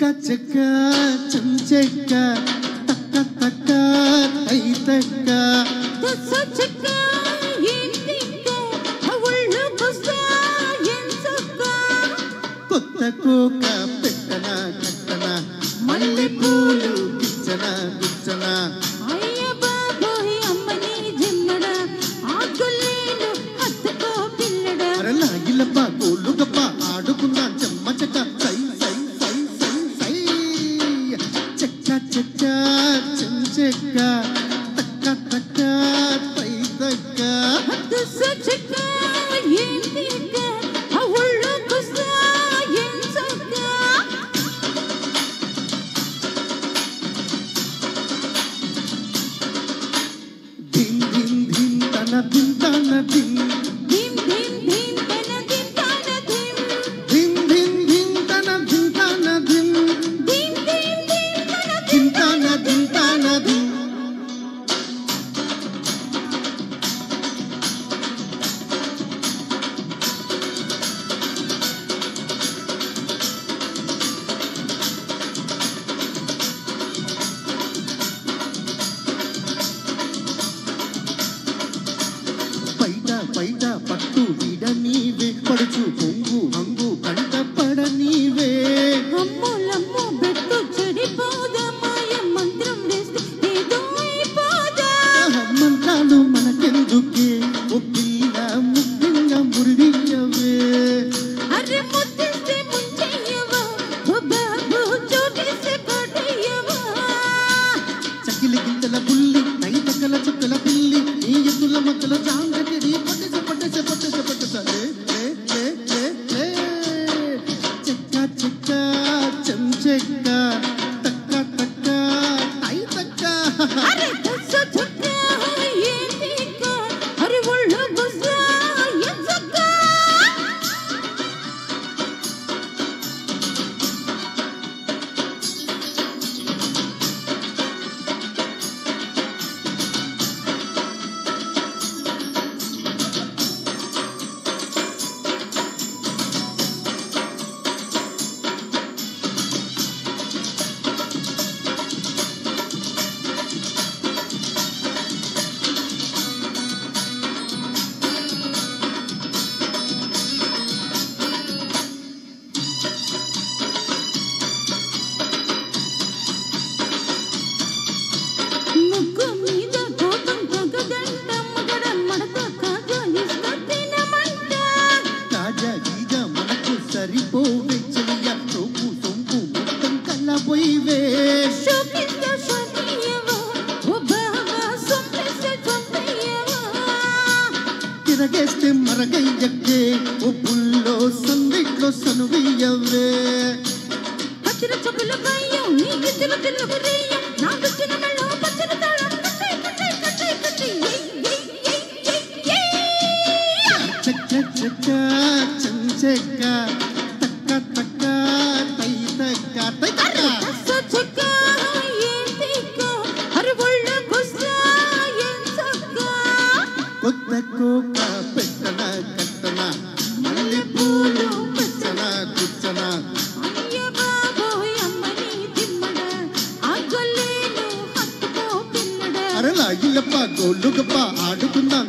చెక్క చెక్క చెంచెక్క తక్క తక్క తై తక్క చెక్క ఏంటిక్క ఒళ్ళు బుస్సా ఎంచక్క కొత్త కోక పెట్టన కట్టన మల్లె పూలు గిచ్చన గిచ్చన అయ్య బాబోయ్ అమ్మని జిమ్మడ ఆకులేను హత్తుకో పిల్లడ అరలా ఇల్లప్ప గోలుగప్ప ఆడుకుందాం చెమ్మ చెక్క సై సై సై సై సై చెక్క చెక్క చెంచెక్క తక్క తక్క తై తక్క చెక్క ఏంటిక్క ఒళ్ళు బుస్సా ఎంచక్క ధిం ధిం ధిం తన ధిం తన ధిం ధిం ధిం ధిం తన ధిం తన ధిం ధిం ధిం ధిం తన ధిం తన ధిం ధిం ధిం ధిం తన ధిం తన ధిం తన ధిం బయట బయట పట్టు విడ నీవే పడుచు పొంగు హంగు కంట పడ నీవే అమ్ములమ్ము బెట్టు చెడిపోదా మాయ మంత్రం వేస్తే ఏదో అయిపోదా మంత్రాలు మనకెందుకే ఓ పిల్ల ముఖ్యంగా మురిడియవే అరే ముద్దిస్తే ముంచెయ్యవా ఓ బాబు చూడేస్తే కొట్టయ్యవా చకిలి గింతల బుల్లి నైతకల చుక్కల పిల్లి నీ ఎత్తుల మధ్యల జాంగటిడి పట్టేస పట్టేస పట్టేస పట్టేస లే లే లే లే లే చెక్క చెక్క చెంచెక్క తక్క తక్క తై తక్క అరే చెక్క ఏంటిక్క అరే ఒళ్ళు బుస్సా ఎంచక్క ముక్కు మీద కోపం తగదంట మగడ మడత కాగా ఇస్తా తినమంట తాజా గీజ మనకు సరిపోవే చెలియ సోపు సొంపు మొత్తం కల్లబోయివే షోకిస్తా షోకియవా ఓ బావా సొంపేస్తే చంపయ్యవా తిరగేస్తే మరగయ్యకే ఓ పుల్లో సందిట్లో సనువయ్యవే పచ్చిర చొప్పుల భయం నీ గిద్దెల తిరుగు రేయ నా గుచ్చిన మెళ్ళో పచ్చని తాళం కట్టై కట్టై కట్టై కట్టై చెక్క చెక్క చెంచెక్క తక్క తక్క తై తక్క తై తక్క చెక్క ఏంటిక్క అరే ఒళ్ళు బుస్సా ఎంచక్క కొత్త కోక పెట్టన కట్టన మల్లె పూలు పెచ్చన కూర్చన అయ్య బాబోయ్ అమ్మని తిమ్మడ ఆగలేను హత్తుకో పిల్లడ అరలా ఇల్లప్ప గోలుగప్ప ఆడుకుందాం